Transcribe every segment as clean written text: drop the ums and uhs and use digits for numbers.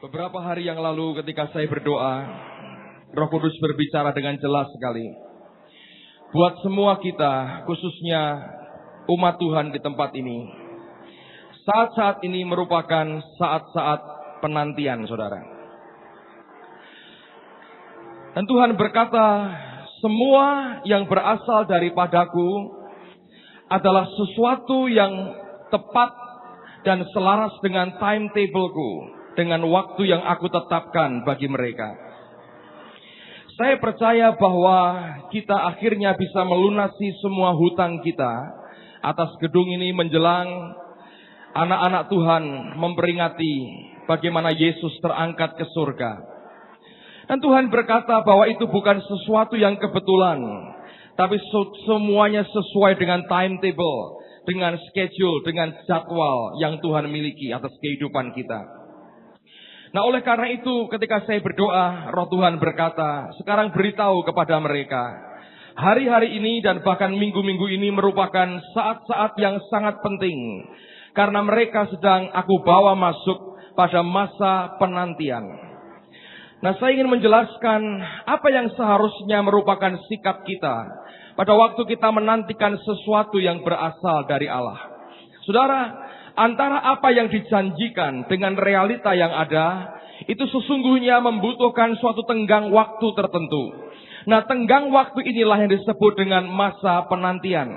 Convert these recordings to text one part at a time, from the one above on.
Beberapa hari yang lalu ketika saya berdoa, Roh Kudus berbicara dengan jelas sekali. Buat semua kita, khususnya umat Tuhan di tempat ini, saat-saat ini merupakan saat-saat penantian, saudara. Dan Tuhan berkata, semua yang berasal daripadaku adalah sesuatu yang tepat dan selaras dengan timetable-ku, dengan waktu yang aku tetapkan bagi mereka. Saya percaya bahwa kita akhirnya bisa melunasi semua hutang kita atas gedung ini menjelang anak-anak Tuhan memperingati bagaimana Yesus terangkat ke surga. Dan Tuhan berkata bahwa itu bukan sesuatu yang kebetulan, tapi semuanya sesuai dengan timetable, dengan schedule, dengan jadwal yang Tuhan miliki atas kehidupan kita. Nah, oleh karena itu ketika saya berdoa, Roh Tuhan berkata, sekarang beritahu kepada mereka, hari-hari ini dan bahkan minggu-minggu ini merupakan saat-saat yang sangat penting, karena mereka sedang aku bawa masuk pada masa penantian. Nah, saya ingin menjelaskan apa yang seharusnya merupakan sikap kita pada waktu kita menantikan sesuatu yang berasal dari Allah. Saudara, antara apa yang dijanjikan dengan realita yang ada, itu sesungguhnya membutuhkan suatu tenggang waktu tertentu. Nah, tenggang waktu inilah yang disebut dengan masa penantian.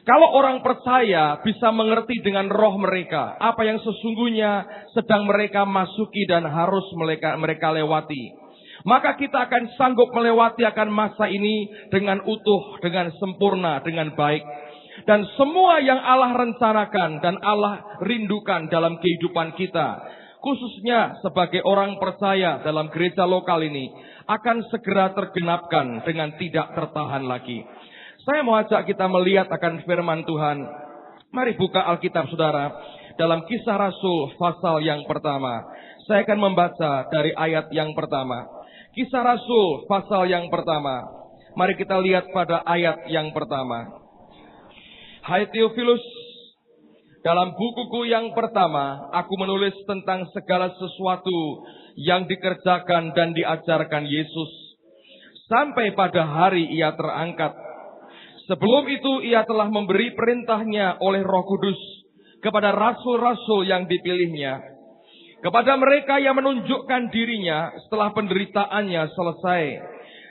Kalau orang percaya bisa mengerti dengan roh mereka, apa yang sesungguhnya sedang mereka masuki dan harus mereka lewati, maka kita akan sanggup melewati akan masa ini dengan utuh, dengan sempurna, dengan baik. Dan semua yang Allah rencanakan dan Allah rindukan dalam kehidupan kita, khususnya sebagai orang percaya dalam gereja lokal ini, akan segera tergenapkan dengan tidak tertahan lagi. Saya mau ajak kita melihat akan firman Tuhan. Mari buka Alkitab saudara, dalam Kisah Rasul pasal yang pertama. Saya akan membaca dari ayat yang pertama. Kisah Rasul pasal yang pertama. Mari kita lihat pada ayat yang pertama. Hai Theophilus, dalam bukuku yang pertama, aku menulis tentang segala sesuatu yang dikerjakan dan diajarkan Yesus, sampai pada hari ia terangkat. Sebelum itu ia telah memberi perintahnya oleh Roh Kudus kepada rasul-rasul yang dipilihnya, kepada mereka yang menunjukkan dirinya setelah penderitaannya selesai,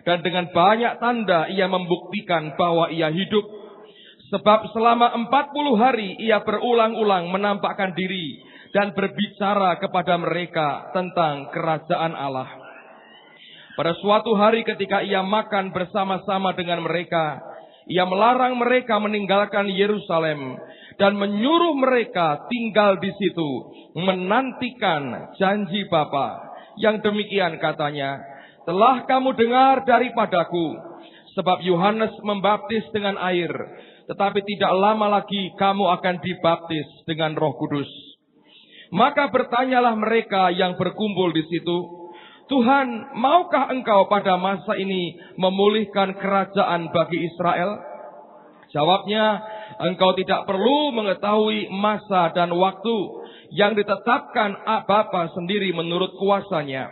dan dengan banyak tanda ia membuktikan bahwa ia hidup. Sebab selama 40 hari ia berulang-ulang menampakkan diri dan berbicara kepada mereka tentang kerajaan Allah. Pada suatu hari ketika ia makan bersama-sama dengan mereka, ia melarang mereka meninggalkan Yerusalem dan menyuruh mereka tinggal di situ, menantikan janji Bapa. Yang demikian katanya, telah kamu dengar daripadaku, sebab Yohanes membaptis dengan air, tetapi tidak lama lagi kamu akan dibaptis dengan Roh Kudus. Maka bertanyalah mereka yang berkumpul di situ, Tuhan, maukah engkau pada masa ini memulihkan kerajaan bagi Israel? Jawabnya, engkau tidak perlu mengetahui masa dan waktu yang ditetapkan Bapa sendiri menurut kuasanya.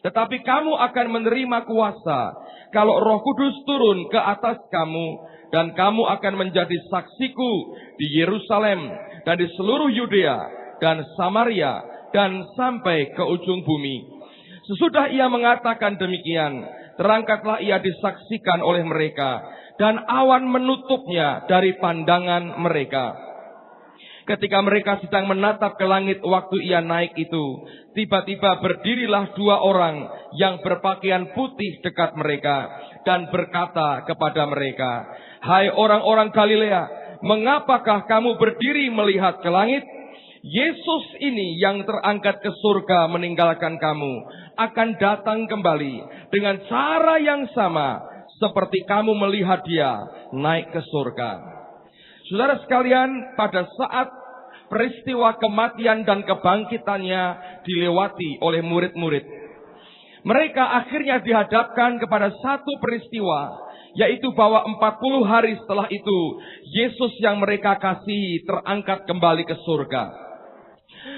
Tetapi kamu akan menerima kuasa kalau Roh Kudus turun ke atas kamu, dan kamu akan menjadi saksiku di Yerusalem dan di seluruh Yudea dan Samaria dan sampai ke ujung bumi. Sesudah ia mengatakan demikian, terangkatlah ia disaksikan oleh mereka, dan awan menutupnya dari pandangan mereka. Ketika mereka sedang menatap ke langit waktu ia naik itu, tiba-tiba berdirilah 2 orang yang berpakaian putih dekat mereka, dan berkata kepada mereka, hai orang-orang Galilea, mengapakah kamu berdiri melihat ke langit? Yesus ini yang terangkat ke surga meninggalkan kamu, akan datang kembali dengan cara yang sama seperti kamu melihat dia naik ke surga. Saudara sekalian, pada saat peristiwa kematian dan kebangkitannya dilewati oleh murid-murid, mereka akhirnya dihadapkan kepada satu peristiwa, yaitu bahwa 40 hari setelah itu Yesus yang mereka kasihi terangkat kembali ke surga.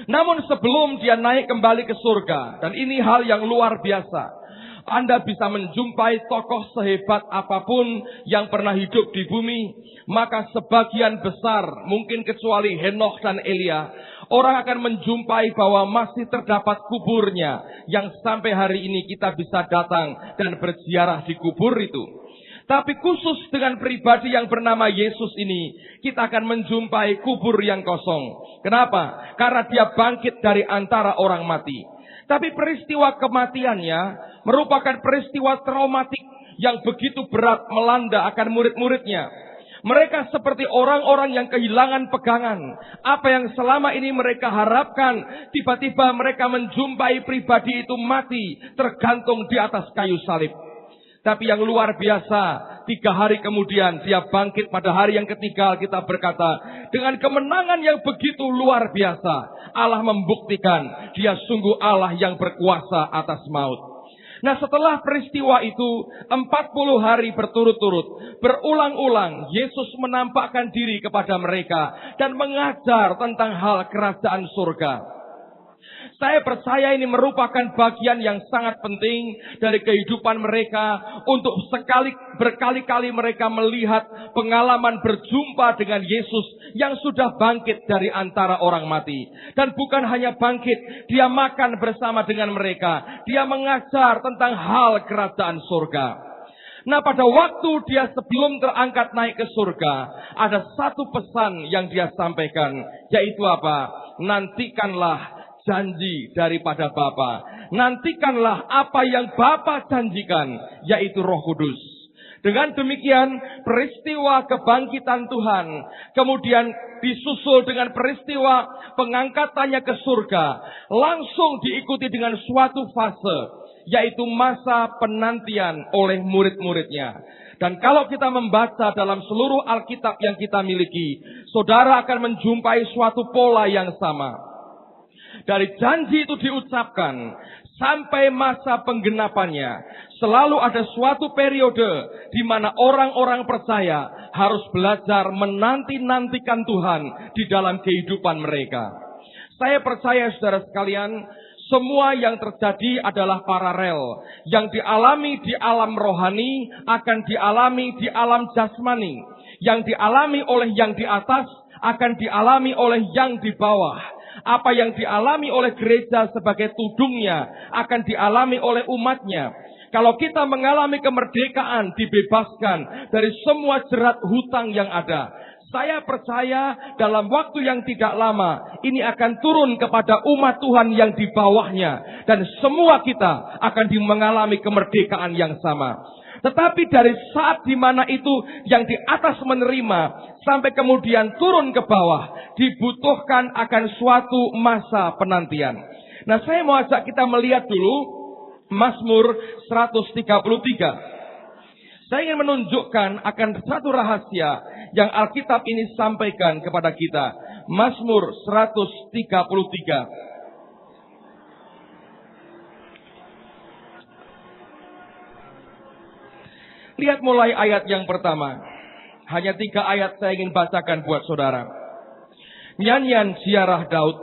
Namun sebelum dia naik kembali ke surga, dan ini hal yang luar biasa, Anda bisa menjumpai tokoh sehebat apapun yang pernah hidup di bumi, maka sebagian besar, mungkin kecuali Henokh dan Elia, orang akan menjumpai bahwa masih terdapat kuburnya yang sampai hari ini kita bisa datang dan berziarah di kubur itu. Tapi khusus dengan pribadi yang bernama Yesus ini, kita akan menjumpai kubur yang kosong. Kenapa? Karena dia bangkit dari antara orang mati. Tapi peristiwa kematiannya merupakan peristiwa traumatik yang begitu berat melanda akan murid-muridnya. Mereka seperti orang-orang yang kehilangan pegangan. Apa yang selama ini mereka harapkan, tiba-tiba mereka menjumpai pribadi itu mati, tergantung di atas kayu salib. Tapi yang luar biasa, 3 hari kemudian dia bangkit pada hari yang ketiga. Kita berkata, dengan kemenangan yang begitu luar biasa, Allah membuktikan dia sungguh Allah yang berkuasa atas maut. Nah, setelah peristiwa itu 40 hari berturut-turut, berulang-ulang Yesus menampakkan diri kepada mereka dan mengajar tentang hal kerajaan surga. Saya percaya ini merupakan bagian yang sangat penting dari kehidupan mereka untuk berkali-kali mereka melihat pengalaman berjumpa dengan Yesus yang sudah bangkit dari antara orang mati. Dan bukan hanya bangkit, dia makan bersama dengan mereka. Dia mengajar tentang hal kerajaan surga. Nah, pada waktu dia sebelum terangkat naik ke surga, ada satu pesan yang dia sampaikan, yaitu apa? Nantikanlah janji daripada Bapa. Nantikanlah apa yang Bapa janjikan, yaitu Roh Kudus. Dengan demikian, peristiwa kebangkitan Tuhan kemudian disusul dengan peristiwa pengangkatannya ke surga, langsung diikuti dengan suatu fase, yaitu masa penantian oleh murid-muridnya. Dan kalau kita membaca dalam seluruh Alkitab yang kita miliki, saudara akan menjumpai suatu pola yang sama. Dari janji itu diucapkan sampai masa penggenapannya, selalu ada suatu periode di mana orang-orang percaya harus belajar menanti-nantikan Tuhan di dalam kehidupan mereka. Saya percaya saudara sekalian, semua yang terjadi adalah paralel. Yang dialami di alam rohani akan dialami di alam jasmani. Yang dialami oleh yang di atas akan dialami oleh yang di bawah. Apa yang dialami oleh gereja sebagai tudungnya akan dialami oleh umatnya. Kalau kita mengalami kemerdekaan, dibebaskan dari semua jerat hutang yang ada, saya percaya dalam waktu yang tidak lama ini akan turun kepada umat Tuhan yang di bawahnya, dan semua kita akan mengalami kemerdekaan yang sama. Tetapi dari saat di mana itu yang di atas menerima sampai kemudian turun ke bawah, dibutuhkan akan suatu masa penantian. Nah, saya mau ajak kita melihat dulu Mazmur 133. Saya ingin menunjukkan akan satu rahasia yang Alkitab ini sampaikan kepada kita. Mazmur 133. Lihat mulai ayat yang pertama. Hanya 3 ayat saya ingin bacakan buat saudara. Nyanyian ziarah Daud.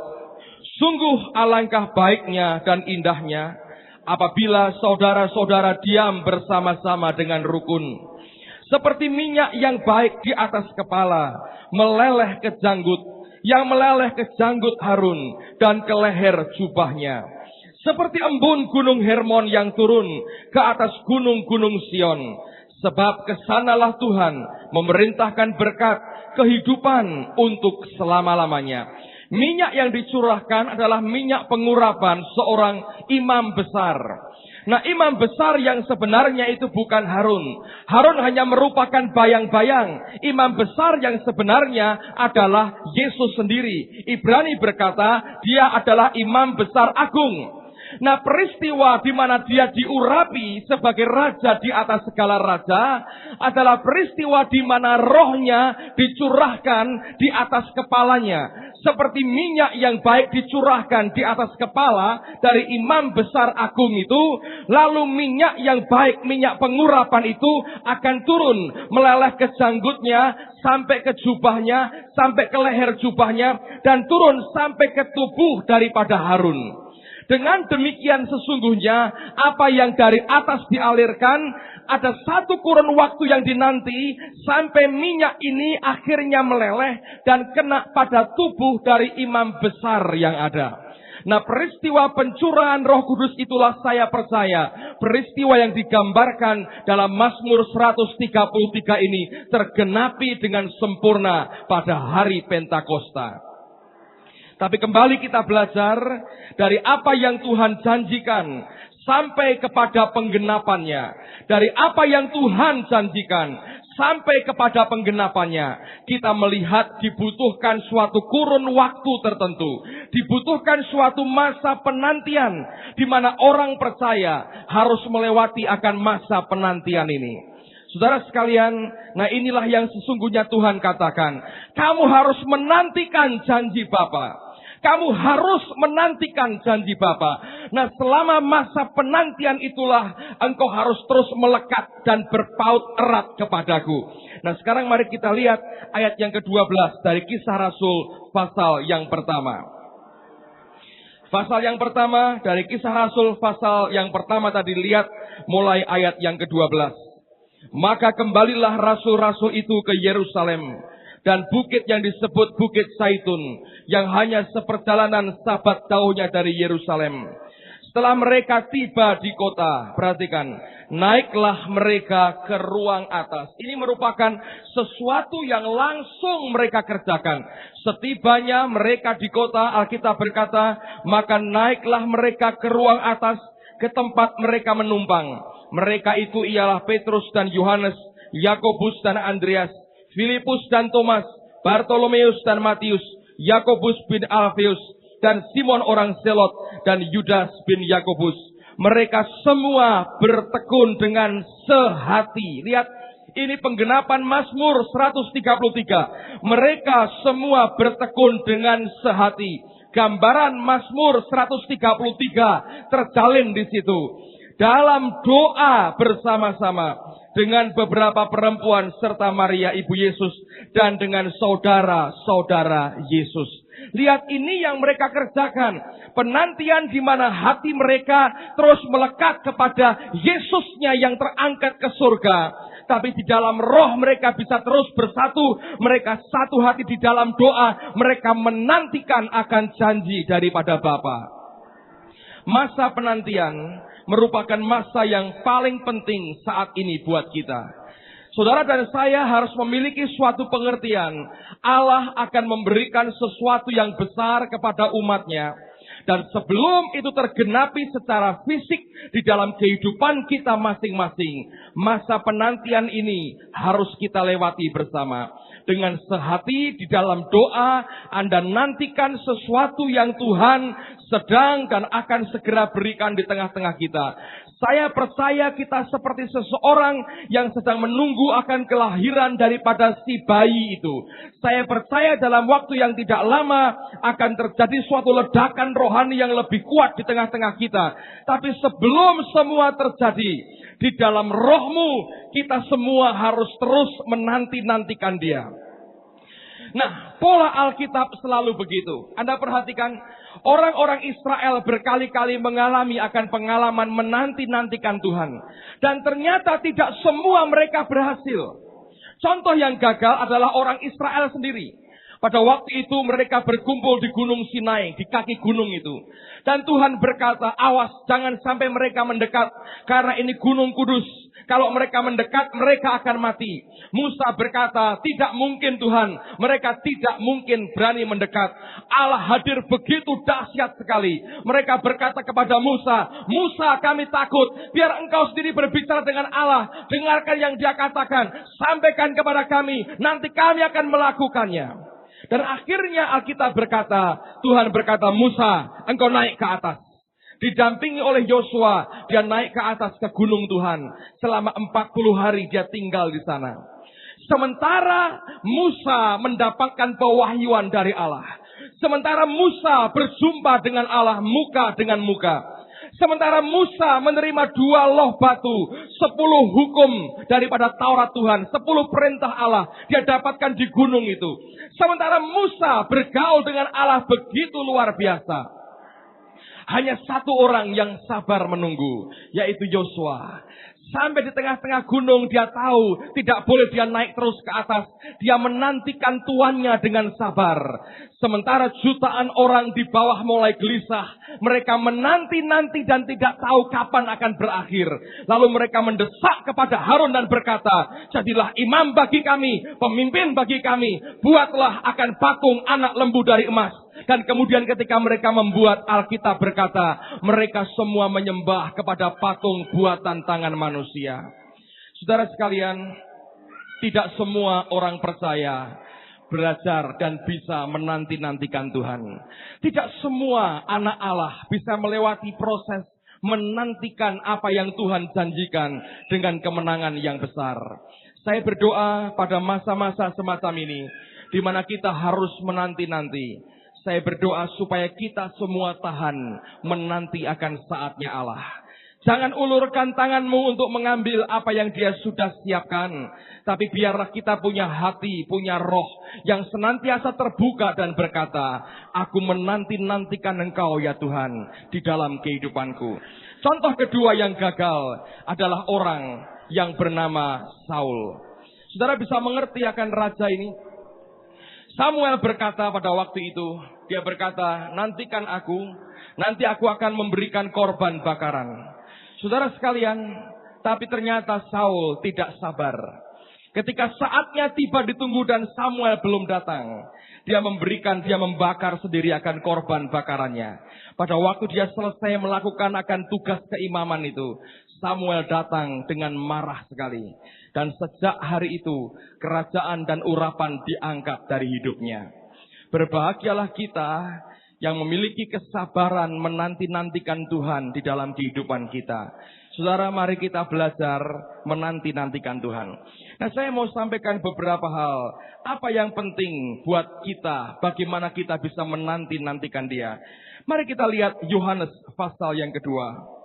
Sungguh alangkah baiknya dan indahnya apabila saudara-saudara diam bersama-sama dengan rukun. Seperti minyak yang baik di atas kepala, meleleh ke janggut, yang meleleh ke janggut Harun dan ke leher jubahnya. Seperti embun gunung Hermon yang turun ke atas gunung-gunung Sion. Sebab kesanalah Tuhan memerintahkan berkat kehidupan untuk selama-lamanya. Minyak yang dicurahkan adalah minyak pengurapan seorang imam besar. Nah, imam besar yang sebenarnya itu bukan Harun. Harun hanya merupakan bayang-bayang. Imam besar yang sebenarnya adalah Yesus sendiri. Ibrani berkata, dia adalah imam besar agung. Nah, peristiwa di mana dia diurapi sebagai raja di atas segala raja adalah peristiwa di mana rohnya dicurahkan di atas kepalanya. Seperti minyak yang baik dicurahkan di atas kepala dari imam besar agung itu, lalu minyak yang baik, minyak pengurapan itu akan turun meleleh ke janggutnya, sampai ke jubahnya, sampai ke leher jubahnya, dan turun sampai ke tubuh daripada Harun. Dengan demikian sesungguhnya apa yang dari atas dialirkan, ada satu kurun waktu yang dinanti sampai minyak ini akhirnya meleleh dan kena pada tubuh dari imam besar yang ada. Nah, peristiwa pencurahan Roh Kudus itulah saya percaya peristiwa yang digambarkan dalam Mazmur 133 ini tergenapi dengan sempurna pada hari Pentakosta. Tapi kembali kita belajar dari apa yang Tuhan janjikan sampai kepada penggenapannya. Dari apa yang Tuhan janjikan sampai kepada penggenapannya. Kita melihat dibutuhkan suatu kurun waktu tertentu. Dibutuhkan suatu masa penantian. Di mana orang percaya harus melewati akan masa penantian ini. Saudara sekalian, nah inilah yang sesungguhnya Tuhan katakan. Kamu harus menantikan janji Bapa. Kamu harus menantikan janji Bapa. Nah, selama masa penantian itulah engkau harus terus melekat dan berpaut erat kepadaku. Nah, sekarang mari kita lihat ayat yang ke-12 dari Kisah Rasul pasal yang pertama. Pasal yang pertama dari Kisah Rasul pasal yang pertama tadi, lihat mulai ayat yang ke-12. Maka kembalilah rasul-rasul itu ke Yerusalem dan bukit yang disebut Bukit Zaitun, yang hanya seperjalanan sabat jauhnya dari Yerusalem. Setelah mereka tiba di kota, perhatikan, naiklah mereka ke ruang atas. Ini merupakan sesuatu yang langsung mereka kerjakan. Setibanya mereka di kota, Alkitab berkata, maka naiklah mereka ke ruang atas, ke tempat mereka menumpang. Mereka itu ialah Petrus dan Yohanes, Yakobus dan Andreas, Filipus dan Thomas, Bartolomeus dan Matius, Yakobus bin Alfeus, dan Simon orang Zelot, dan Yudas bin Yakobus. Mereka semua bertekun dengan sehati. Lihat, ini penggenapan Mazmur 133. Mereka semua bertekun dengan sehati. Gambaran Mazmur 133 terjalin di situ. Dalam doa bersama-sama dengan beberapa perempuan serta Maria ibu Yesus dan dengan saudara-saudara Yesus. Lihat, ini yang mereka kerjakan. Penantian di mana hati mereka terus melekat kepada Yesusnya yang terangkat ke surga. Tapi di dalam roh mereka bisa terus bersatu. Mereka satu hati di dalam doa. Mereka menantikan akan janji daripada Bapa. Masa penantian merupakan masa yang paling penting saat ini buat kita. Saudara dan saya harus memiliki suatu pengertian. Allah akan memberikan sesuatu yang besar kepada umatnya. Dan sebelum itu tergenapi secara fisik di dalam kehidupan kita masing-masing, masa penantian ini harus kita lewati bersama. Dengan sehati di dalam doa, Anda nantikan sesuatu yang Tuhan sedang dan akan segera berikan di tengah-tengah kita. Saya percaya kita seperti seseorang yang sedang menunggu akan kelahiran daripada si bayi itu. Saya percaya dalam waktu yang tidak lama akan terjadi suatu ledakan rohani yang lebih kuat di tengah-tengah kita. Tapi sebelum semua terjadi, di dalam rohmu kita semua harus terus menanti-nantikan dia. Nah, pola Alkitab selalu begitu. Anda perhatikan, orang-orang Israel berkali-kali mengalami akan pengalaman menanti-nantikan Tuhan. Dan ternyata tidak semua mereka berhasil. Contoh yang gagal adalah orang Israel sendiri. Pada waktu itu mereka berkumpul di Gunung Sinai, di kaki gunung itu. Dan Tuhan berkata, awas jangan sampai mereka mendekat, karena ini gunung kudus. Kalau mereka mendekat, mereka akan mati. Musa berkata, tidak mungkin Tuhan, mereka tidak mungkin berani mendekat. Allah hadir begitu dahsyat sekali. Mereka berkata kepada Musa, Musa kami takut, biar engkau sendiri berbicara dengan Allah. Dengarkan yang dia katakan, sampaikan kepada kami, nanti kami akan melakukannya. Dan akhirnya Alkitab berkata, Tuhan berkata, Musa, engkau naik ke atas. Didampingi oleh Yosua, dia naik ke atas ke gunung Tuhan. Selama 40 hari dia tinggal di sana. Sementara Musa mendapatkan pewahyuan dari Allah. Sementara Musa berjumpa dengan Allah muka dengan muka. Sementara Musa menerima 2 loh batu, 10 hukum daripada Taurat Tuhan, 10 perintah Allah dia dapatkan di gunung itu. Sementara Musa bergaul dengan Allah begitu luar biasa. Hanya satu orang yang sabar menunggu, yaitu Yosua. Sampai di tengah-tengah gunung dia tahu tidak boleh dia naik terus ke atas. Dia menantikan tuannya dengan sabar. Sementara jutaan orang di bawah mulai gelisah. Mereka menanti-nanti dan tidak tahu kapan akan berakhir. Lalu mereka mendesak kepada Harun dan berkata, jadilah imam bagi kami, pemimpin bagi kami. Buatlah akan patung anak lembu dari emas. Dan kemudian ketika mereka membuat, Alkitab berkata, mereka semua menyembah kepada patung buatan tangan manusia. Saudara sekalian, tidak semua orang percaya belajar dan bisa menanti-nantikan Tuhan. Tidak semua anak Allah bisa melewati proses menantikan apa yang Tuhan janjikan dengan kemenangan yang besar. Saya berdoa pada masa-masa semacam ini, di mana kita harus menanti-nanti. Saya berdoa supaya kita semua tahan menanti akan saatnya Allah. Jangan ulurkan tanganmu untuk mengambil apa yang Dia sudah siapkan. Tapi biarlah kita punya hati, punya roh yang senantiasa terbuka dan berkata, aku menanti-nantikan Engkau ya Tuhan di dalam kehidupanku. Contoh kedua yang gagal adalah orang yang bernama Saul. Saudara bisa mengerti akan raja ini? Samuel berkata pada waktu itu, dia berkata, nantikan aku, nanti aku akan memberikan korban bakaran. Saudara sekalian, tapi ternyata Saul tidak sabar. Ketika saatnya tiba ditunggu dan Samuel belum datang, dia membakar sendiri akan korban bakarannya. Pada waktu dia selesai melakukan akan tugas keimaman itu, Samuel datang dengan marah sekali. Dan sejak hari itu, kerajaan dan urapan diangkat dari hidupnya. Berbahagialah kita yang memiliki kesabaran menanti-nantikan Tuhan di dalam kehidupan kita. Saudara, mari kita belajar menanti-nantikan Tuhan. Nah, saya mau sampaikan beberapa hal. Apa yang penting buat kita, bagaimana kita bisa menanti-nantikan Dia. Mari kita lihat Yohanes pasal yang kedua.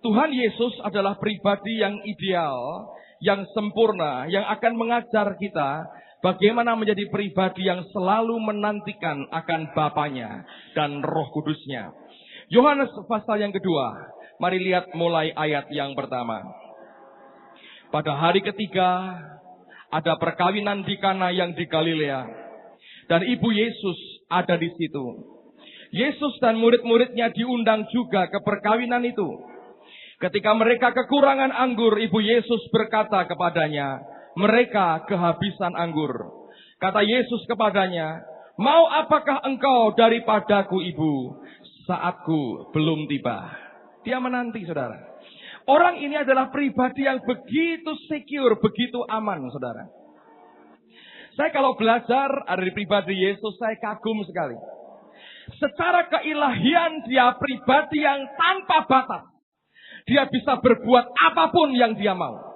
Tuhan Yesus adalah pribadi yang ideal, yang sempurna, yang akan mengajar kita bagaimana menjadi pribadi yang selalu menantikan akan Bapanya dan Roh Kudusnya. Yohanes pasal yang kedua, mari lihat mulai ayat yang pertama. Pada hari ketiga, ada perkawinan di Kana yang di Galilea, dan ibu Yesus ada di situ. Yesus dan murid-muridnya diundang juga ke perkawinan itu. Ketika mereka kekurangan anggur, ibu Yesus berkata kepadanya, mereka kehabisan anggur. Kata Yesus kepadanya, mau apakah engkau daripadaku ibu? Saatku belum tiba. Dia menanti, saudara. Orang ini adalah pribadi yang begitu secure, begitu aman, saudara. Saya kalau belajar dari pribadi Yesus, saya kagum sekali. Secara keilahian dia pribadi yang tanpa batas. Dia bisa berbuat apapun yang dia mau.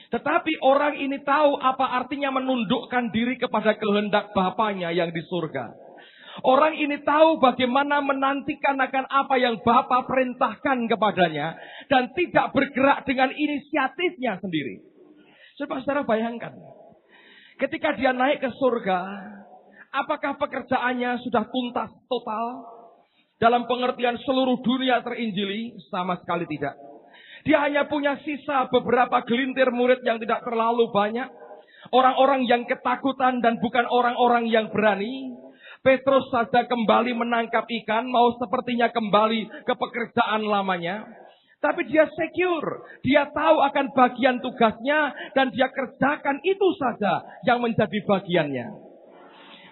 Tetapi orang ini tahu apa artinya menundukkan diri kepada kehendak Bapanya yang di surga. Orang ini tahu bagaimana menantikan akan apa yang Bapa perintahkan kepadanya. Dan tidak bergerak dengan inisiatifnya sendiri. Saudara bayangkan. Ketika dia naik ke surga, apakah pekerjaannya sudah tuntas total? Dalam pengertian seluruh dunia terinjili, sama sekali tidak. Dia hanya punya sisa beberapa gelintir murid yang tidak terlalu banyak. Orang-orang yang ketakutan dan bukan orang-orang yang berani. Petrus saja kembali menangkap ikan, mau sepertinya kembali ke pekerjaan lamanya. Tapi dia secure, dia tahu akan bagian tugasnya dan dia kerjakan itu saja yang menjadi bagiannya.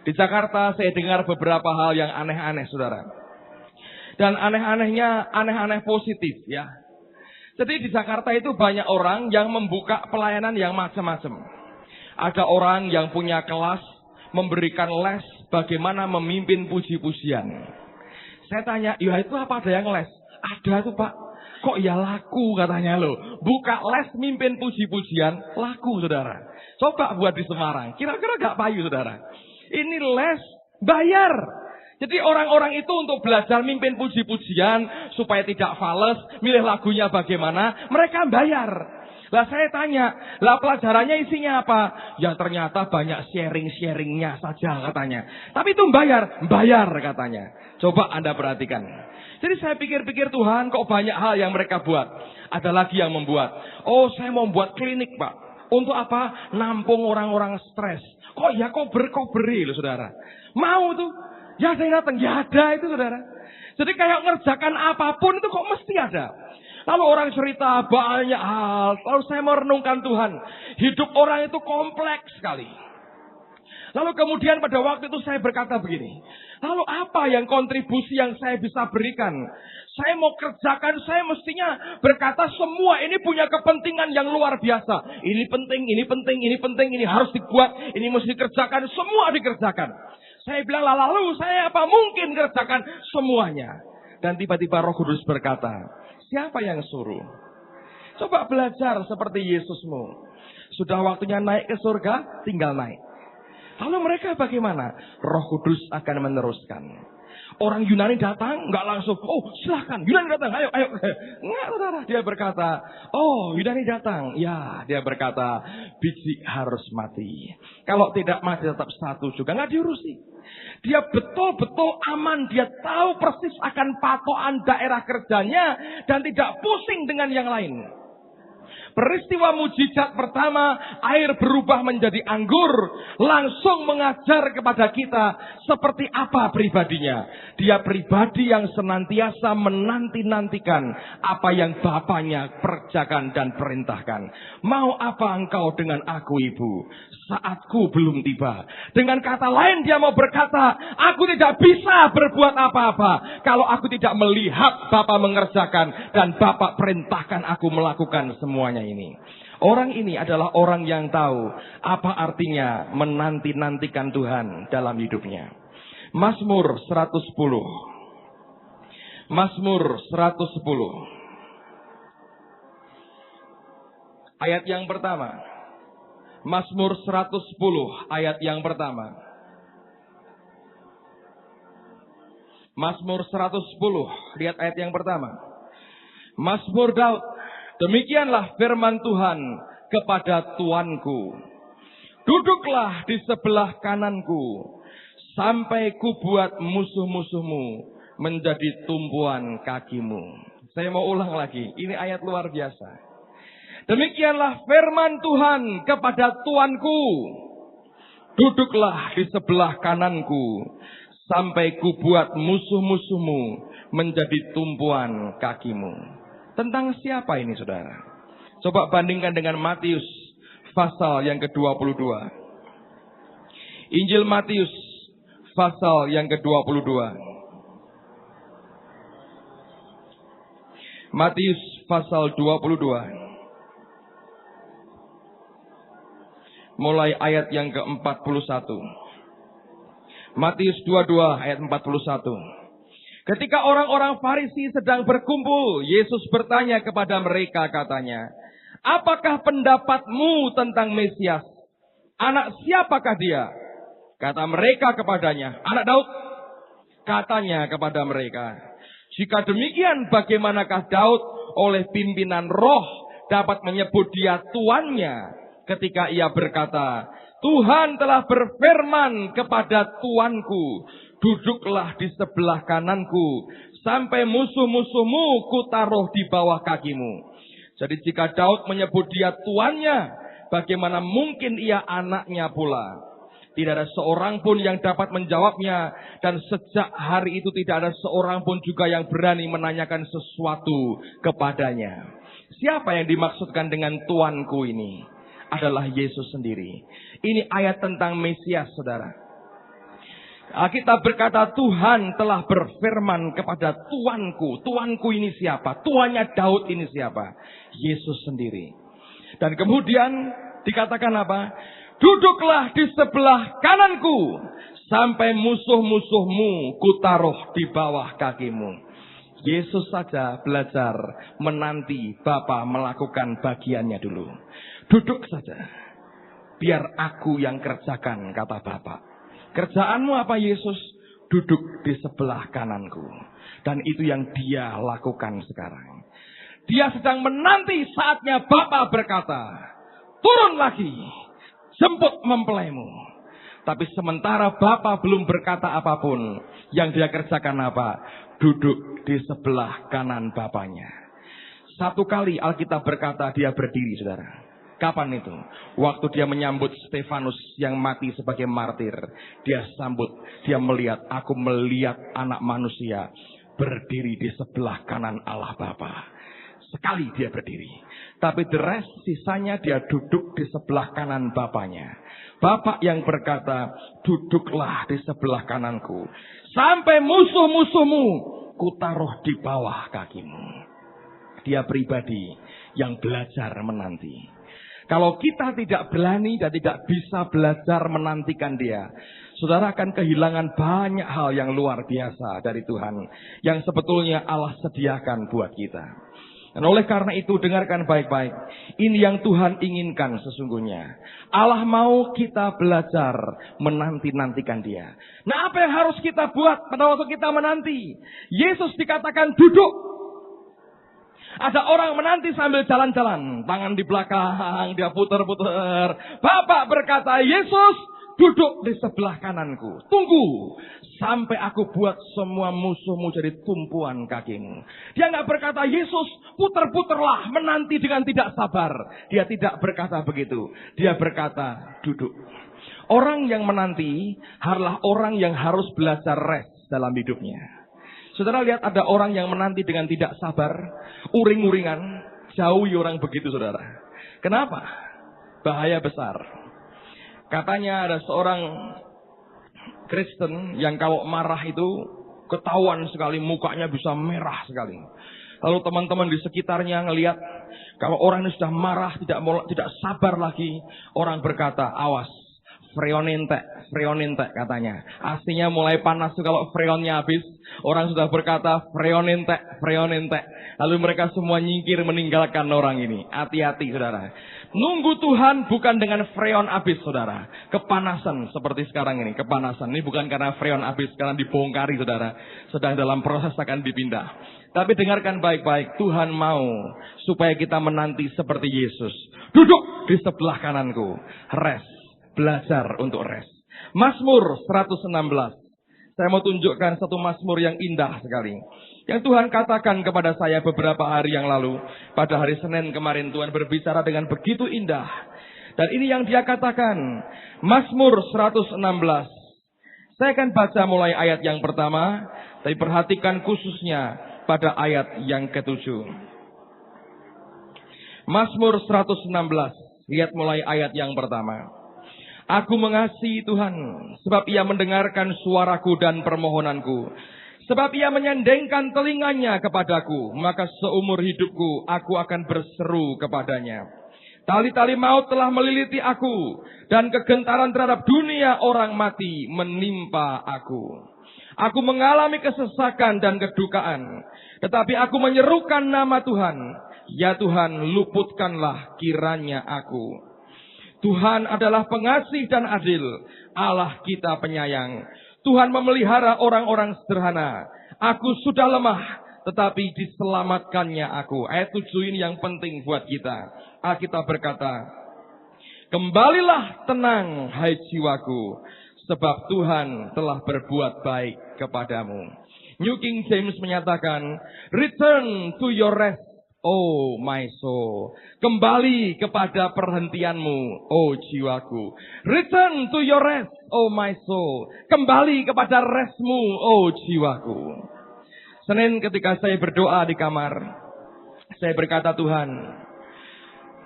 Di Jakarta saya dengar beberapa hal yang aneh-aneh, saudara. Dan aneh-anehnya, aneh-aneh positif ya. Jadi di Jakarta itu banyak orang yang membuka pelayanan yang macam-macam. Ada orang yang punya kelas, memberikan les bagaimana memimpin puji-pujian. Saya tanya, ya itu apa ada yang les? Ada tuh Pak. Kok ya laku katanya loh. Buka les mimpin puji-pujian, laku saudara. Coba buat di Semarang. Kira-kira gak payu saudara. Ini les bayar. Jadi orang-orang itu untuk belajar mimpin puji-pujian. Supaya tidak fales, milih lagunya bagaimana. Mereka bayar. Lah saya tanya, lah pelajarannya isinya apa? Ya ternyata banyak sharing-sharingnya saja katanya. Tapi itu bayar katanya. Coba Anda perhatikan. Jadi saya pikir-pikir Tuhan kok banyak hal yang mereka buat. Ada lagi yang membuat. Oh saya mau buat klinik Pak. Untuk apa? Nampung orang-orang stres. Kok beri loh saudara. Mau tuh. Ya saya datang. Ya ada itu saudara. Jadi kayak ngerjakan apapun itu kok mesti ada. Lalu orang cerita banyak hal. Lalu saya merenungkan Tuhan. Hidup orang itu kompleks sekali. Lalu kemudian pada waktu itu saya berkata begini. Lalu apa yang kontribusi yang saya bisa berikan? Saya mau kerjakan, saya mestinya berkata semua ini punya kepentingan yang luar biasa. Ini penting, ini harus dibuat, ini mesti dikerjakan, semua dikerjakan. Saya bilang lalu saya apa mungkin kerjakan semuanya. Dan tiba-tiba Roh Kudus berkata, siapa yang suruh? Coba belajar seperti Yesusmu. Sudah waktunya naik ke surga, tinggal naik. Lalu mereka bagaimana? Roh Kudus akan meneruskan. Orang Yunani datang, nggak langsung, oh silahkan, Yunani datang, ayo. Nggak, saudara. Dia berkata, oh Yunani datang. Ya, dia berkata, biji harus mati. Kalau tidak mati tetap satu juga, nggak diurusi. Dia betul-betul aman, dia tahu persis akan patokan daerah kerjanya, dan tidak pusing dengan yang lain. Peristiwa mujizat pertama, air berubah menjadi anggur, langsung mengajar kepada kita seperti apa pribadinya. Dia pribadi yang senantiasa menanti-nantikan apa yang Bapaknya kerjakan dan perintahkan. Mau apa engkau dengan aku ibu? Saatku belum tiba. Dengan kata lain dia mau berkata, aku tidak bisa berbuat apa-apa kalau aku tidak melihat Bapa mengerjakan dan Bapa perintahkan aku melakukan semuanya ini. Orang ini adalah orang yang tahu apa artinya menanti-nantikan Tuhan dalam hidupnya. Mazmur 110. Mazmur 110. Ayat yang pertama. Mazmur 110 ayat yang pertama. Mazmur 110, lihat ayat yang pertama. Mazmur Daud, demikianlah firman Tuhan kepada Tuanku. Duduklah di sebelah kananku, sampai kubuat musuh-musuhmu menjadi tumpuan kakimu. Saya mau ulang lagi, ini ayat luar biasa. Demikianlah firman Tuhan kepada Tuanku. Duduklah di sebelah kananku, sampai kubuat musuh-musuhmu menjadi tumpuan kakimu. Tentang siapa ini saudara? Coba bandingkan dengan Matius pasal yang ke-22. Injil Matius pasal yang ke-22. Matius pasal 22. Mulai ayat yang ke-41. Matius 22 ayat 41. Ketika orang-orang Farisi sedang berkumpul, Yesus bertanya kepada mereka katanya, apakah pendapatmu tentang Mesias? Anak siapakah dia? Kata mereka kepadanya, anak Daud. Katanya kepada mereka, jika demikian bagaimanakah Daud oleh pimpinan roh dapat menyebut dia tuannya? Ketika ia berkata, Tuhan telah berfirman kepada Tuanku, duduklah di sebelah kananku, sampai musuh-musuhmu kutaruh di bawah kakimu. Jadi jika Daud menyebut dia tuannya, bagaimana mungkin ia anaknya pula? Tidak ada seorang pun yang dapat menjawabnya, dan sejak hari itu tidak ada seorang pun juga yang berani menanyakan sesuatu kepadanya. Siapa yang dimaksudkan dengan Tuanku ini? Adalah Yesus sendiri. Ini ayat tentang Mesias, saudara. Alkitab berkata Tuhan telah berfirman kepada Tuanku. Tuanku ini siapa? Tuannya Daud ini siapa? Yesus sendiri. Dan kemudian dikatakan apa? Duduklah di sebelah kananku, Sampai musuh-musuhmu kutaruh di bawah kakimu. Yesus saja belajar menanti Bapa melakukan bagiannya dulu. Duduk saja. Biar aku yang kerjakan, kata Bapa. Kerjaanmu apa Yesus? Duduk di sebelah kananku. Dan itu yang dia lakukan sekarang. Dia sedang menanti saatnya Bapa berkata, turun lagi, jemput mempelaimu. Tapi sementara Bapa belum berkata apapun, yang dia kerjakan apa? Duduk di sebelah kanan Bapanya. Satu kali Alkitab berkata dia berdiri, saudara. Kapan itu? Waktu dia menyambut Stefanus yang mati sebagai martir. Dia sambut, dia melihat, aku melihat anak manusia berdiri di sebelah kanan Allah Bapa. Sekali dia berdiri. Tapi the rest, sisanya dia duduk di sebelah kanan Bapanya. Bapa yang berkata, duduklah di sebelah kananku. Sampai musuh-musuhmu kutaruh di bawah kakimu. Dia pribadi yang belajar menanti. Kalau kita tidak berani dan tidak bisa belajar menantikan dia, saudara akan kehilangan banyak hal yang luar biasa dari Tuhan. Yang sebetulnya Allah sediakan buat kita. Dan oleh karena itu dengarkan baik-baik. Ini yang Tuhan inginkan sesungguhnya. Allah mau kita belajar menanti-nantikan dia. Nah, apa yang harus kita buat pada waktu kita menanti? Yesus dikatakan duduk. Ada orang menanti sambil jalan-jalan. Tangan di belakang, dia putar-putar. Bapak berkata, Yesus duduk di sebelah kananku. Tunggu sampai aku buat semua musuhmu jadi tumpuan kakimu. Dia nggak berkata, Yesus putar-putarlah menanti dengan tidak sabar. Dia tidak berkata begitu. Dia berkata, duduk. Orang yang menanti adalah orang yang harus belajar rest dalam hidupnya. Saudara lihat ada orang yang menanti dengan tidak sabar, uring-uringan, jauhi orang begitu saudara. Kenapa? Bahaya besar. Katanya ada seorang Kristen yang kalau marah itu ketahuan sekali, mukanya bisa merah sekali. Lalu teman-teman di sekitarnya ngelihat kalau orang ini sudah marah, tidak sabar lagi, orang berkata, awas, freon entek katanya. Aslinya mulai panas tuh kalau freonnya habis, orang sudah berkata freon entek. Lalu mereka semua nyingkir meninggalkan orang ini. Hati-hati saudara. Nunggu Tuhan bukan dengan freon habis saudara. Kepanasan seperti sekarang ini. Kepanasan ini bukan karena freon habis, karena dibongkari saudara. Sedang dalam proses akan dipindah. Tapi dengarkan baik-baik. Tuhan mau supaya kita menanti seperti Yesus. Duduk di sebelah kananku. Rest. Belajar untuk rest. Mazmur 116. Saya mau tunjukkan satu mazmur yang indah sekali. Yang Tuhan katakan kepada saya beberapa hari yang lalu. Pada hari Senin kemarin Tuhan berbicara dengan begitu indah. Dan ini yang dia katakan. Mazmur 116. Saya akan baca mulai ayat yang pertama. Tapi perhatikan khususnya pada ayat yang ke-7. Mazmur 116. Lihat mulai ayat yang pertama. Aku mengasihi Tuhan, sebab ia mendengarkan suaraku dan permohonanku. Sebab ia menyandengkan telinganya kepadaku, maka seumur hidupku aku akan berseru kepadanya. Tali-tali maut telah meliliti aku, dan kegentaran terhadap dunia orang mati menimpa aku. Aku mengalami kesesakan dan kedukaan, tetapi aku menyerukan nama Tuhan. Ya Tuhan, luputkanlah kiranya aku. Tuhan adalah pengasih dan adil, Allah kita penyayang. Tuhan memelihara orang-orang sederhana. Aku sudah lemah, tetapi diselamatkannya aku. Ayat 7 ini yang penting buat kita. Alkitab berkata, kembalilah tenang hai jiwaku, sebab Tuhan telah berbuat baik kepadamu. New King James menyatakan, return to your rest, oh my soul. Kembali kepada perhentianmu, oh jiwaku. Return to your rest, oh my soul. Kembali kepada restmu, oh jiwaku. Senin ketika saya berdoa di kamar, saya berkata, Tuhan,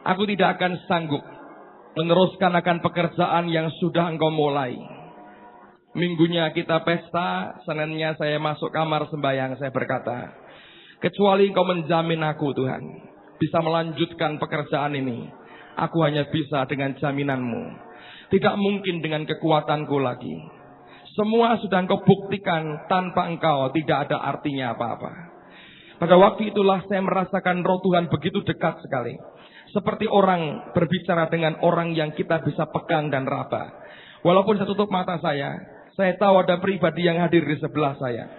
aku tidak akan sanggup meneruskan akan pekerjaan yang sudah Engkau mulai. Minggunya kita pesta, Seninnya saya masuk kamar sembahyang, saya berkata, kecuali Engkau menjamin aku Tuhan, bisa melanjutkan pekerjaan ini, aku hanya bisa dengan jaminan-Mu. Tidak mungkin dengan kekuatanku lagi. Semua sudah engkau buktikan, tanpa engkau tidak ada artinya apa-apa. Pada waktu itulah saya merasakan roh Tuhan begitu dekat sekali. Seperti orang berbicara dengan orang yang kita bisa pegang dan raba. Walaupun saya tutup mata saya tahu ada pribadi yang hadir di sebelah saya.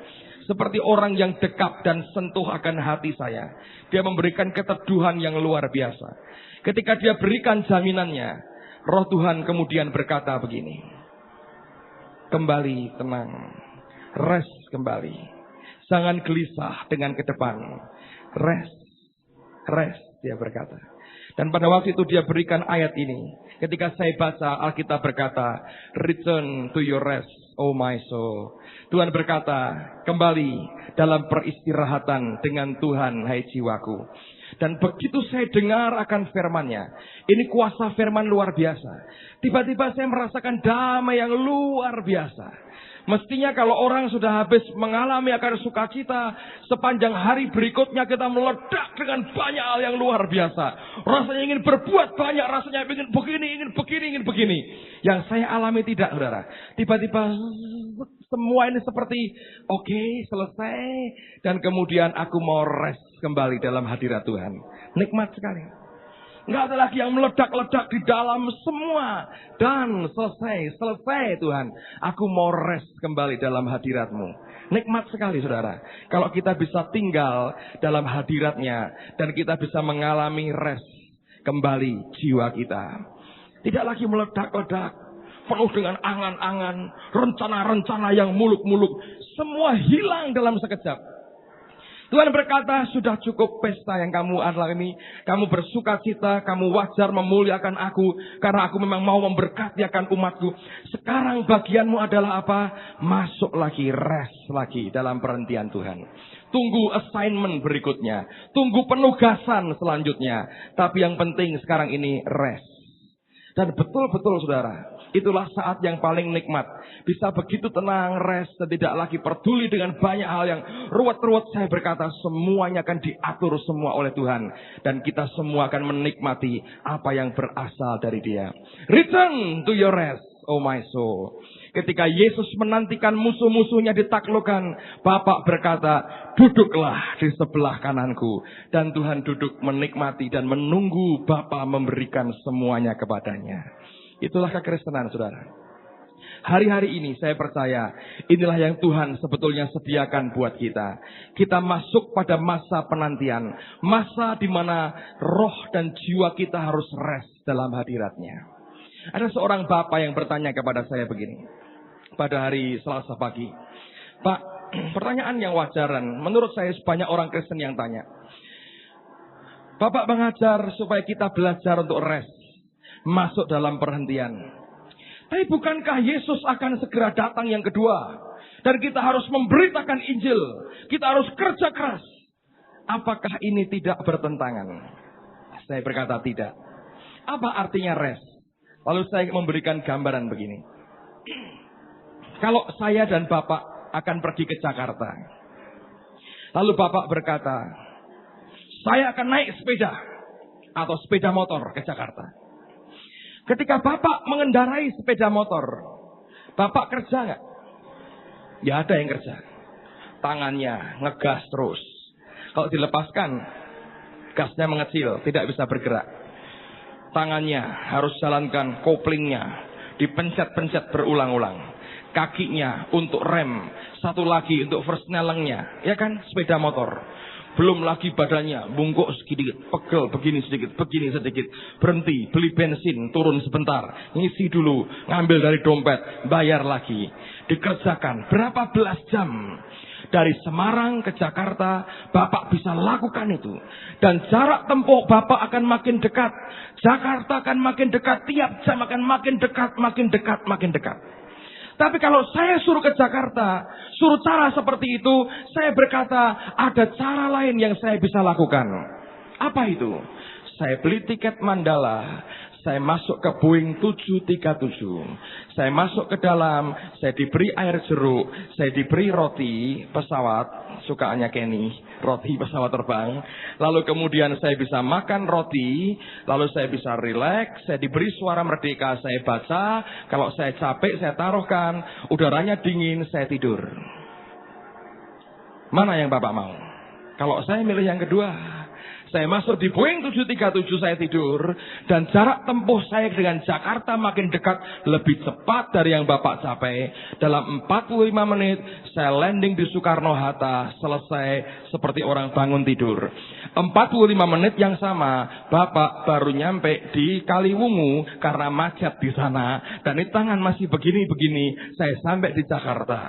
Seperti orang yang dekat dan sentuh akan hati saya. Dia memberikan keteduhan yang luar biasa. Ketika dia berikan jaminannya, roh Tuhan kemudian berkata begini. Kembali tenang. Rest kembali. Jangan gelisah dengan ke depan. Rest, dia berkata. Dan pada waktu itu dia berikan ayat ini. Ketika saya baca, Alkitab berkata, return to your rest, oh my soul. Tuhan berkata, kembali dalam peristirahatan dengan Tuhan, hai jiwaku. Dan begitu saya dengar akan firman-Nya, ini kuasa firman luar biasa. Tiba-tiba saya merasakan damai yang luar biasa. Mestinya kalau orang sudah habis mengalami akan sukacita, sepanjang hari berikutnya kita meledak dengan banyak hal yang luar biasa. Rasanya ingin berbuat banyak, rasanya ingin begini. Yang saya alami tidak, saudara. Tiba-tiba semua ini seperti oke, selesai. Dan kemudian aku mau rest kembali dalam hadirat Tuhan. Nikmat sekali. Nggak ada lagi yang meledak-ledak di dalam semua. Dan selesai Tuhan. Aku mau rest kembali dalam hadirat-Mu. Nikmat sekali saudara. Kalau kita bisa tinggal dalam hadirat-Nya. Dan kita bisa mengalami rest kembali jiwa kita. Tidak lagi meledak-ledak. Penuh dengan angan-angan. Rencana-rencana yang muluk-muluk. Semua hilang dalam sekejap. Tuhan berkata, sudah cukup pesta yang kamu alami. Kamu bersuka cita, kamu wajar memuliakan aku. Karena aku memang mau memberkati akan umatku. Sekarang bagianmu adalah apa? Masuk lagi, rest lagi dalam perhentian Tuhan. Tunggu assignment berikutnya. Tunggu penugasan selanjutnya. Tapi yang penting sekarang ini rest. Dan betul-betul saudara, itulah saat yang paling nikmat. Bisa begitu tenang, rest, dan tidak lagi peduli dengan banyak hal yang ruwet-ruwet. Saya berkata semuanya akan diatur semua oleh Tuhan. Dan kita semua akan menikmati apa yang berasal dari Dia. Return to your rest, oh my soul. Ketika Yesus menantikan musuh-musuhnya ditaklukkan, Bapak berkata, duduklah di sebelah kananku. Dan Tuhan duduk menikmati dan menunggu Bapa memberikan semuanya kepadanya. Itulah kekristenan saudara. Hari-hari ini saya percaya inilah yang Tuhan sebetulnya sediakan buat kita. Kita masuk pada masa penantian. Masa di mana roh dan jiwa kita harus rest dalam hadirat-Nya. Ada seorang bapak yang bertanya kepada saya begini. Pada hari Selasa pagi. Pak, pertanyaan yang wajaran. Menurut saya banyak orang Kristen yang tanya. Bapak mengajar supaya kita belajar untuk rest. Masuk dalam perhentian. Tapi bukankah Yesus akan segera datang yang kedua? Dan kita harus memberitakan Injil. Kita harus kerja keras. Apakah ini tidak bertentangan? Saya berkata tidak. Apa artinya rest? Lalu saya memberikan gambaran begini. Kalau saya dan Bapak akan pergi ke Jakarta. Lalu Bapak berkata, saya akan naik sepeda atau sepeda motor ke Jakarta. Ketika Bapak mengendarai sepeda motor, Bapak kerja nggak? Ya ada yang kerja. Tangannya ngegas terus. Kalau dilepaskan, gasnya mengecil, tidak bisa bergerak. Tangannya harus jalankan koplingnya, dipencet-pencet berulang-ulang. Kakinya untuk rem, satu lagi untuk persnelengnya, ya kan, sepeda motor. Belum lagi badannya, bungkuk sedikit, pegel, begini sedikit, berhenti, beli bensin, turun sebentar, ngisi dulu, ngambil dari dompet, bayar lagi. Dikerjakan berapa belas jam. Dari Semarang ke Jakarta, Bapak bisa lakukan itu. Dan jarak tempuh Bapak akan makin dekat. Jakarta akan makin dekat, tiap jam akan makin dekat. Tapi kalau saya suruh ke Jakarta, suruh cara seperti itu, saya berkata, ada cara lain yang saya bisa lakukan. Apa itu? Saya beli tiket Mandala, Saya masuk ke Boeing 737. Saya masuk ke dalam, saya diberi air jeruk, saya diberi roti pesawat, sukaannya Kenny, roti pesawat terbang. Lalu kemudian saya bisa makan roti, lalu saya bisa rileks, saya diberi suara merdeka, saya baca, kalau saya capek saya taruhkan, udaranya dingin, saya tidur. Mana yang Bapak mau? Kalau saya milih yang kedua. Saya masuk di Boeing 737, saya tidur. Dan jarak tempuh saya dengan Jakarta makin dekat, lebih cepat dari yang Bapak capai. Dalam 45 menit, saya landing di Soekarno-Hatta, selesai seperti orang bangun tidur. 45 menit yang sama, Bapak baru nyampe di Kaliwungu karena macet di sana. Dan ini tangan masih begini-begini, saya sampai di Jakarta.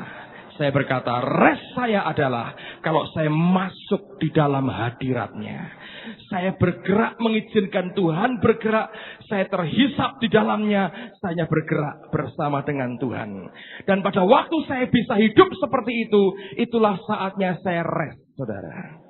Saya berkata, rest saya adalah kalau saya masuk di dalam hadiratnya. Saya bergerak mengizinkan Tuhan bergerak. Saya terhisap di dalamnya. Saya bergerak bersama dengan Tuhan. Dan pada waktu saya bisa hidup seperti itu, itulah saatnya saya rest, saudara.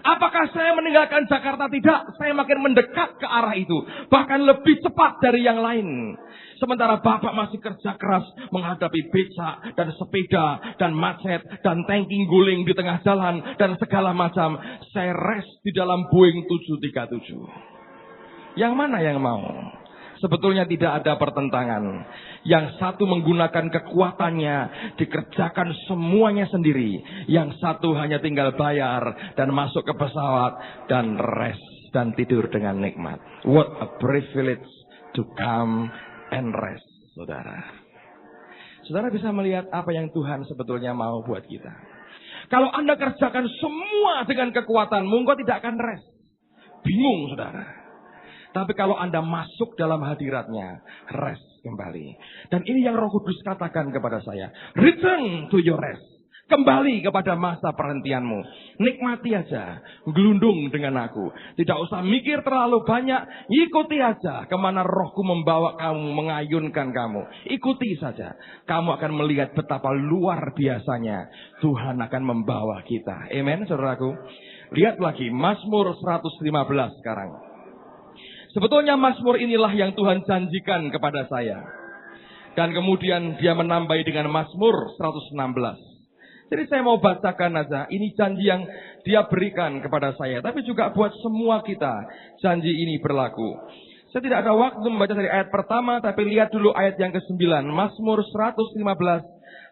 Apakah saya meninggalkan Jakarta? Tidak. Saya makin mendekat ke arah itu. Bahkan lebih cepat dari yang lain. Sementara Bapak masih kerja keras menghadapi becak dan sepeda dan macet dan tanking guling di tengah jalan dan segala macam. Saya rest di dalam Boeing 737. Yang mana yang mau? Sebetulnya tidak ada pertentangan. Yang satu menggunakan kekuatannya, dikerjakan semuanya sendiri. Yang satu hanya tinggal bayar dan masuk ke pesawat dan rest dan tidur dengan nikmat. What a privilege to come and rest, saudara. Saudara bisa melihat apa yang Tuhan sebetulnya mau buat kita. Kalau Anda kerjakan semua dengan kekuatanmu, engkau tidak akan rest. Bingung, saudara. Tapi kalau Anda masuk dalam hadiratnya, rest kembali. Dan ini yang Roh Kudus katakan kepada saya. Return to your rest. Kembali kepada masa perhentianmu. Nikmati aja. Gelundung dengan aku. Tidak usah mikir terlalu banyak. Ikuti aja kemana rohku membawa kamu, mengayunkan kamu. Ikuti saja. Kamu akan melihat betapa luar biasanya Tuhan akan membawa kita. Amen, saudaraku. Lihat lagi Mazmur 115 sekarang. Sebetulnya Mazmur inilah yang Tuhan janjikan kepada saya. Dan kemudian dia menambahi dengan Mazmur 116. Jadi saya mau bacakan aja. Ini janji yang dia berikan kepada saya. Tapi juga buat semua kita. Janji ini berlaku. Saya tidak ada waktu membaca dari ayat pertama. Tapi lihat dulu ayat yang ke-9. Mazmur 115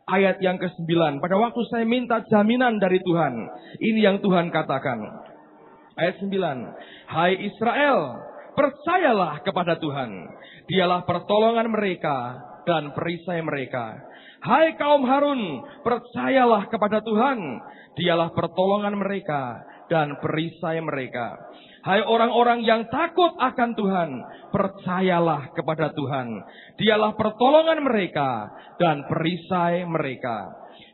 ayat yang ke-9. Pada waktu saya minta jaminan dari Tuhan. Ini yang Tuhan katakan. Ayat 9. Hai Israel, percayalah kepada Tuhan. Dialah pertolongan mereka dan perisai mereka. Hai kaum Harun, percayalah kepada Tuhan. Dialah pertolongan mereka dan perisai mereka. Hai orang-orang yang takut akan Tuhan, percayalah kepada Tuhan. Dialah pertolongan mereka dan perisai mereka.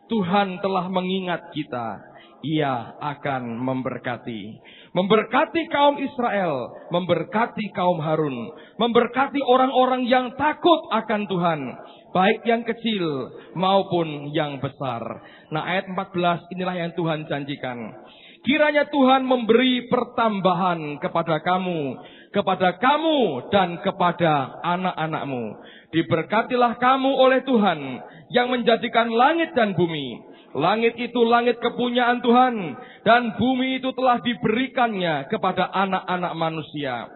Tuhan telah mengingat kita. Ia akan memberkati. Memberkati kaum Israel, memberkati kaum Harun, memberkati orang-orang yang takut akan Tuhan, baik yang kecil maupun yang besar. Nah, ayat 14 inilah yang Tuhan janjikan. Kiranya Tuhan memberi pertambahan kepada kamu dan kepada anak-anakmu. Diberkatilah kamu oleh Tuhan yang menjadikan langit dan bumi. Langit itu langit kepunyaan Tuhan, dan bumi itu telah diberikannya kepada anak-anak manusia.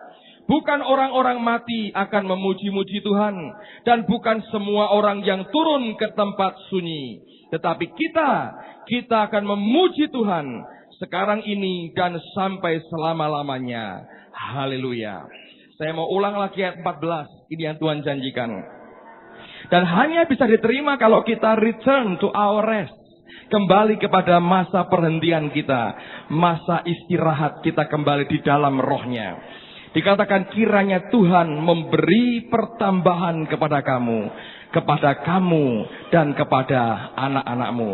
Bukan orang-orang mati akan memuji-muji Tuhan, dan bukan semua orang yang turun ke tempat sunyi. Tetapi kita akan memuji Tuhan sekarang ini dan sampai selama-lamanya. Haleluya. Saya mau ulang lagi ayat 14, ini yang Tuhan janjikan. Dan hanya bisa diterima kalau kita return to our rest. Kembali kepada masa perhentian kita. Masa istirahat kita kembali di dalam rohnya. Dikatakan kiranya Tuhan memberi pertambahan kepada kamu dan kepada anak-anakmu.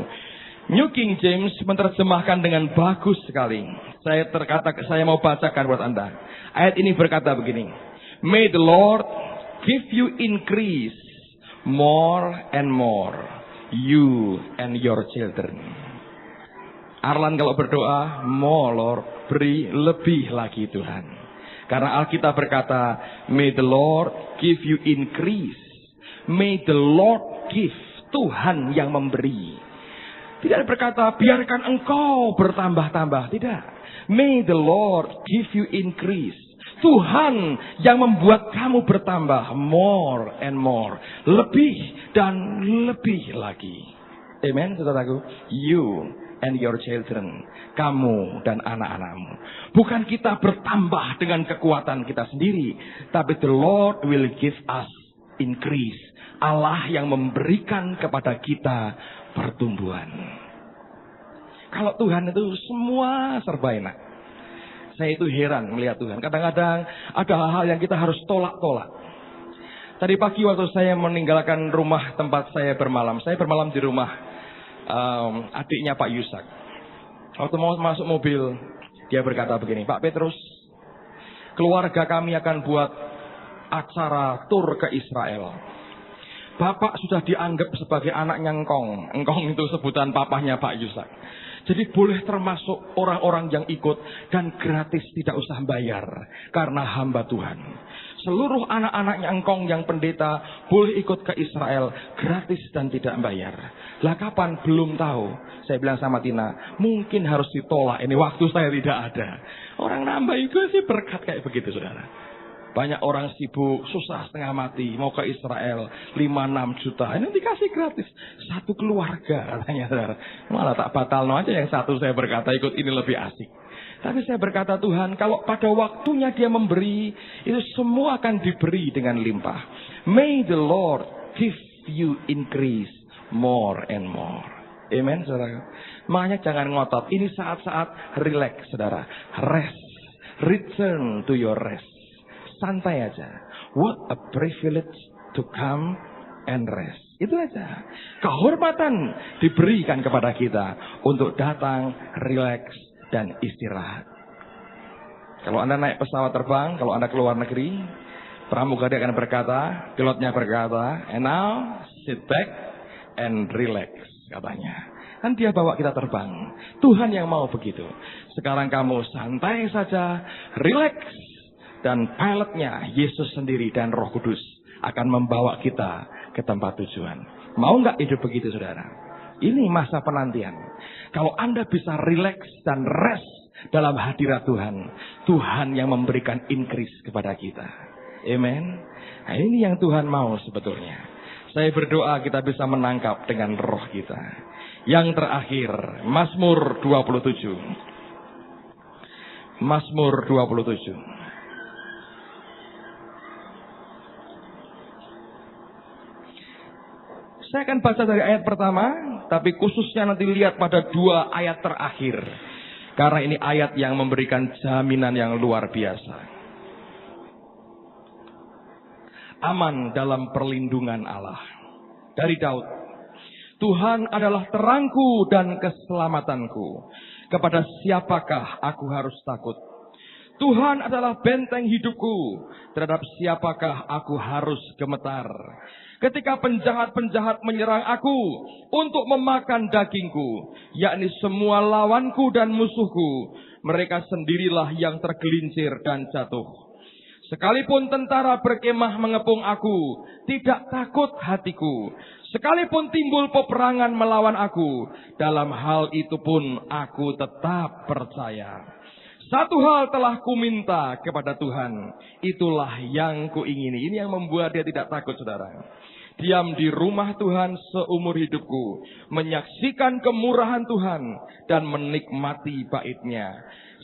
New King James menerjemahkan dengan bagus sekali. Saya mau bacakan buat Anda. Ayat ini berkata begini. May the Lord give you increase more and more. You and your children. Arlan kalau berdoa, more Lord, beri lebih lagi Tuhan. Karena Alkitab berkata, may the Lord give you increase. May the Lord give. Tuhan yang memberi. Tidak berkata, biarkan engkau bertambah-tambah. Tidak. May the Lord give you increase. Tuhan yang membuat kamu bertambah. More and more. Lebih dan lebih lagi. Amen, saudaraku. You and your children. Kamu dan anak-anakmu. Bukan kita bertambah dengan kekuatan kita sendiri. Tapi the Lord will give us increase. Allah yang memberikan kepada kita pertumbuhan. Kalau Tuhan itu semua serba enak. Saya itu heran melihat Tuhan. Kadang-kadang ada hal-hal yang kita harus tolak-tolak. Tadi pagi waktu saya meninggalkan rumah tempat saya bermalam. Saya bermalam di rumah adiknya Pak Yusak. Waktu mau masuk mobil, dia berkata begini, Pak Petrus, keluarga kami akan buat acara tur ke Israel. Bapak sudah dianggap sebagai anaknya Engkong. Engkong itu sebutan papahnya Pak Yusak. Jadi boleh termasuk orang-orang yang ikut dan gratis, tidak usah bayar. Karena hamba Tuhan. Seluruh anak-anaknya Engkong yang pendeta boleh ikut ke Israel gratis dan tidak bayar. Lah kapan? Belum tahu. Saya bilang sama Tina, mungkin harus ditolak. Ini waktu saya tidak ada. Orang nambah itu sih berkat kayak begitu, saudara. Banyak orang sibuk, susah setengah mati, mau ke Israel, 5-6 juta. Ini dikasih gratis. Satu keluarga katanya, saudara. Malah tak batal aja yang satu, saya berkata ikut ini lebih asik. Tapi saya berkata Tuhan, kalau pada waktunya dia memberi, itu semua akan diberi dengan limpah. May the Lord give you increase more and more. Amen, saudara. Makanya jangan ngotot. Ini saat-saat relax, saudara. Rest. Return to your rest. Santai aja. What a privilege to come and rest. Itu aja. Kehormatan diberikan kepada kita untuk datang, relax, dan istirahat. Kalau Anda naik pesawat terbang, kalau Anda keluar negeri, pramugari akan berkata, pilotnya berkata, and now sit back and relax, katanya. Kan dia bawa kita terbang. Tuhan yang mau begitu. Sekarang kamu santai saja, relax. Dan pilotnya Yesus sendiri dan Roh Kudus akan membawa kita ke tempat tujuan. Mau nggak hidup begitu, saudara? Ini masa penantian. Kalau Anda bisa relax dan rest dalam hadirat Tuhan, Tuhan yang memberikan increase kepada kita. Amen. Nah, ini yang Tuhan mau sebetulnya. Saya berdoa kita bisa menangkap dengan roh kita. Yang terakhir, Mazmur 27. Mazmur 27. Saya akan baca dari ayat pertama, tapi khususnya nanti lihat pada 2 ayat terakhir. Karena ini ayat yang memberikan jaminan yang luar biasa. Aman dalam perlindungan Allah. Dari Daud. Tuhan adalah terangku dan keselamatanku. Kepada siapakah aku harus takut? Tuhan adalah benteng hidupku. Terhadap siapakah aku harus gemetar? Ketika penjahat-penjahat menyerang aku untuk memakan dagingku, yakni semua lawanku dan musuhku, mereka sendirilah yang tergelincir dan jatuh. Sekalipun tentara berkemah mengepung aku, tidak takut hatiku. Sekalipun timbul peperangan melawan aku, dalam hal itu pun aku tetap percaya. Satu hal telah kuminta kepada Tuhan, itulah yang kuingini. Ini yang membuat dia tidak takut, saudara. Diam di rumah Tuhan seumur hidupku, menyaksikan kemurahan Tuhan dan menikmati bait-Nya.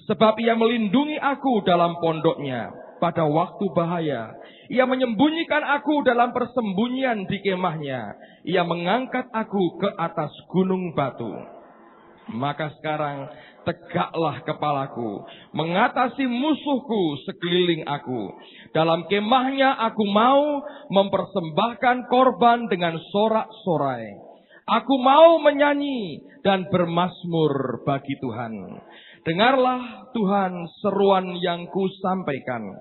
Sebab Ia melindungi aku dalam pondok-Nya pada waktu bahaya. Ia menyembunyikan aku dalam persembunyian di kemah-Nya. Ia mengangkat aku ke atas gunung batu. Maka sekarang tegaklah kepalaku, mengatasi musuhku sekeliling aku. Dalam kemahnya aku mau mempersembahkan korban dengan sorak-sorai. Aku mau menyanyi dan bermazmur bagi Tuhan. Dengarlah Tuhan seruan yang kusampaikan.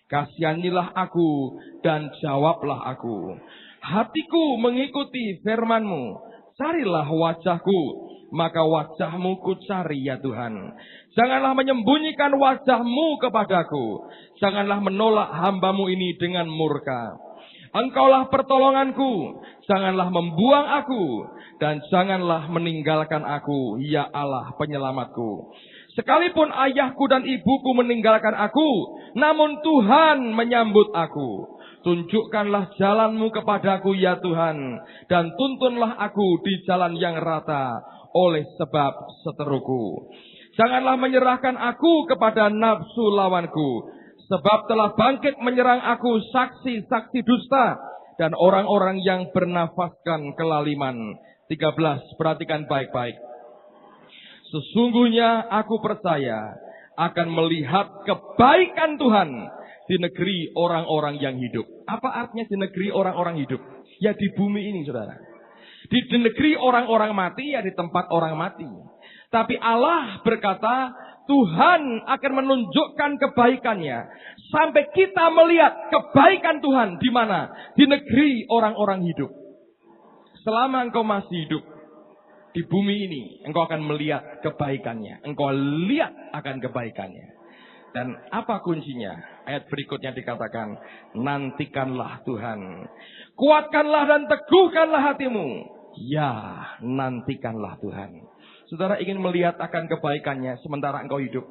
Kasihanilah aku dan jawablah aku. Hatiku mengikuti firman-Mu. Carilah wajah-Ku maka wajah-Mu kucari ya Tuhan. Janganlah menyembunyikan wajah-Mu kepadaku. Janganlah menolak hamba-Mu ini dengan murka. Engkaulah pertolonganku, janganlah membuang aku, dan janganlah meninggalkan aku, ya Allah penyelamatku. Sekalipun ayahku dan ibuku meninggalkan aku, namun Tuhan menyambut aku. Tunjukkanlah jalan-Mu kepadaku ya Tuhan, dan tuntunlah aku di jalan yang rata oleh sebab seteruku. Janganlah menyerahkan aku kepada nafsu lawanku, sebab telah bangkit menyerang aku saksi-saksi dusta dan orang-orang yang bernafaskan kelaliman. 13, perhatikan baik-baik. Sesungguhnya aku percaya akan melihat kebaikan Tuhan di negeri orang-orang yang hidup. Apa artinya di negeri orang-orang hidup? Ya di bumi ini, saudara. Di negeri orang-orang mati, ya di tempat orang mati. Tapi Allah berkata, Tuhan akan menunjukkan kebaikannya. Sampai kita melihat kebaikan Tuhan di mana? Di negeri orang-orang hidup. Selama engkau masih hidup di bumi ini, engkau akan melihat kebaikannya. Engkau lihat akan kebaikannya. Dan apa kuncinya? Ayat berikutnya dikatakan, nantikanlah Tuhan. Kuatkanlah dan teguhkanlah hatimu. Ya, nantikanlah Tuhan. Saudara ingin melihat akan kebaikannya sementara engkau hidup.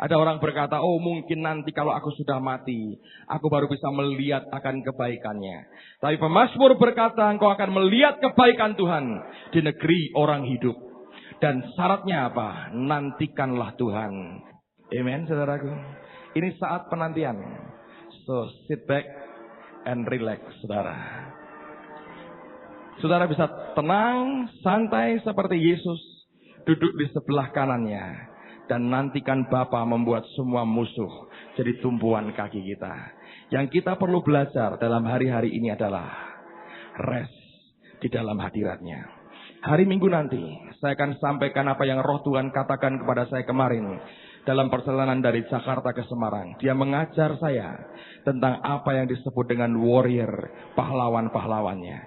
Ada orang berkata, oh mungkin nanti kalau aku sudah mati, aku baru bisa melihat akan kebaikannya. Tapi pemazmur berkata, engkau akan melihat kebaikan Tuhan di negeri orang hidup. Dan syaratnya apa? Nantikanlah Tuhan. Amen, saudaraku. Ini saat penantian. So, sit back and relax, saudara. Saudara bisa tenang, santai seperti Yesus. Duduk di sebelah kanannya. Dan nantikan Bapa membuat semua musuh jadi tumpuan kaki kita. Yang kita perlu belajar dalam hari-hari ini adalah rest di dalam hadiratnya. Hari Minggu nanti saya akan sampaikan apa yang Roh Tuhan katakan kepada saya kemarin. Dalam perjalanan dari Jakarta ke Semarang. Dia mengajar saya tentang apa yang disebut dengan warrior, pahlawan-pahlawannya.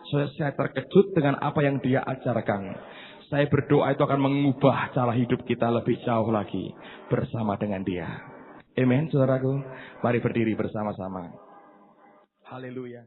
Saya terkejut dengan apa yang dia ajarkan. Saya berdoa itu akan mengubah cara hidup kita lebih jauh lagi bersama dengan dia. Amen, saudaraku. Mari berdiri bersama-sama. Haleluya.